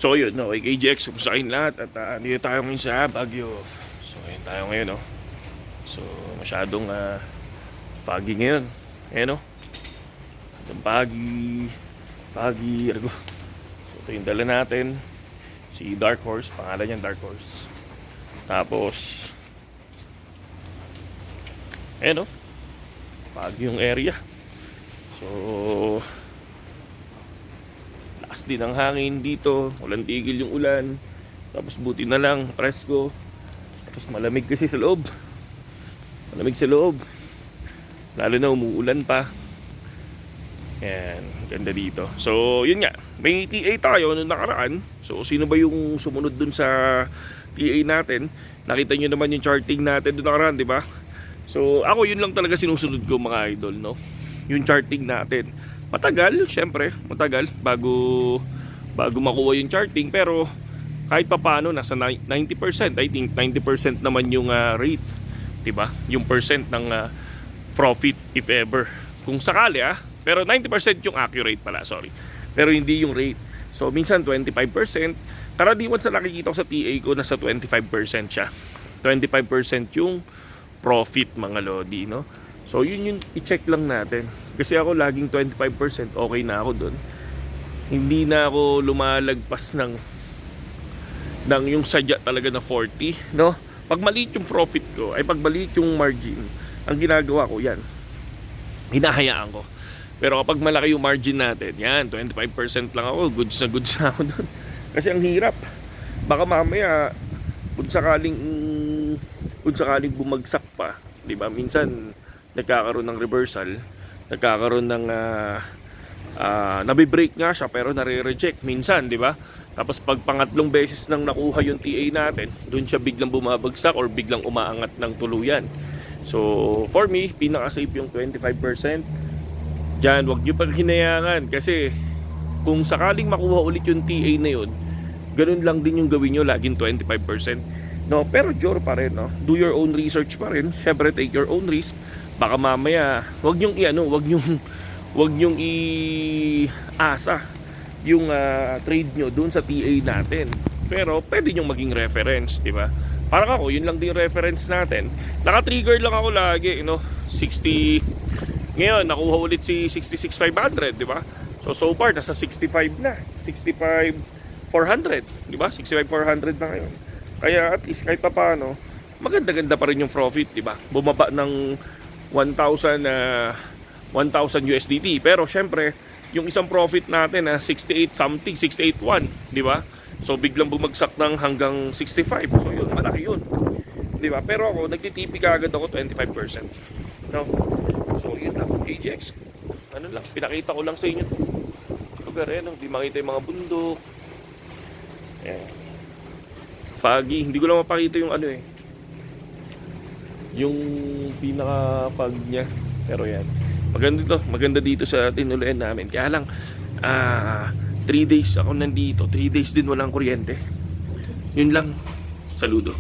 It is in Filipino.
So yun, okay, KGX, kumusta kayong lahat? At dito tayo ngayon sa Baguio. So ayun tayo ngayon, no? So masyadong foggy ngayon. Ayan, no? Foggy, ergo. So ito yung dala natin. Si Dark Horse, pangalan niya Dark Horse. Tapos ayan, no? Foggy yung area. So lakas din ang hangin dito, walang tigil yung ulan. Tapos buti na lang, presko. Tapos malamig kasi sa loob. Malamig sa loob. Lalo na umuulan pa. Yan, ganda dito. So, yun nga. May TA tayo noong nakaraan. So, sino ba yung sumunod dun sa TA natin? Nakita nyo naman yung charting natin doon nakaraan, di ba? So, ako yun lang talaga sinusunod ko, mga idol, no? Yung charting natin. Matagal, syempre, matagal bago makuha yung charting, pero kahit papaano nasa 90%, I think 90% naman yung rate, 'di ba? Yung percent ng profit if ever. Kung sakali pero 90% yung accurate pala, sorry. Pero hindi yung rate. So minsan 25%, karaniwan sa nakikita ko sa TA ko nasa 25% siya. 25% yung profit, mga lodi, no? So yun yung i-check lang natin. Kasi ako laging 25%, okay na ako doon. Hindi na ako lumalagpas ng yung sadya talaga na 40, no? Pag maliit yung profit ko, ay pag maliit yung margin, ang ginagawa ko yan, hinahayaan ko. Pero kapag malaki yung margin natin, yan, 25% lang ako, goods na ako doon. Kasi ang hirap. Baka mamaya, kung sakaling bumagsak pa, di ba? Minsan nagkakaroon ng reversal, nagkakaroon ng nabi-break nga siya pero nare-reject minsan, di ba? Tapos pag pangatlong beses nang nakuha yung TA natin, doon siya biglang bumabagsak or biglang umaangat ng tuluyan. So for me, pinaka-safe yung 25%. Diyan, wag niyo pang hinayangan kasi kung sakaling makuha ulit yung TA na yun, ganun lang din yung gawin nyo, laging 25%. No, pero Jor pa rin, no? Do your own research pa rin. Syempre, take your own risk. Baka mamaya, wag nyong i-asa yung trade nyo doon sa TA natin. Pero pwede nyong maging reference, di ba? Parang ako, yun lang din reference natin. Naka-trigger lang ako lagi, 60. Ngayon, nakuha ulit si 66,500, di ba? So far, nasa 65 na. 65,400, di ba? 65,400 na ngayon. Kaya at least kahit pa paano, maganda-ganda pa rin yung profit, di ba? Bumaba ng 1,000 USDT. Pero syempre, yung isang profit natin na 68 something, 68.1, di ba? So biglang bumagsak ng hanggang 65. So yun, malaki yun. Di ba? Pero ako, nagtitipi kaagad ako 25%. No? So yun lang, AGX. Ano lang, pinakita ko lang sa inyo to. Lugar hindi makita yung mga bundok. Ayan. Foggy, hindi ko lang mapakita yung yung pinaka-fog niya. Pero yan, maganda dito sa tinuloyan namin. Kaya lang 3 days ako nandito, 3 days din walang kuryente. Yun lang. Saludo.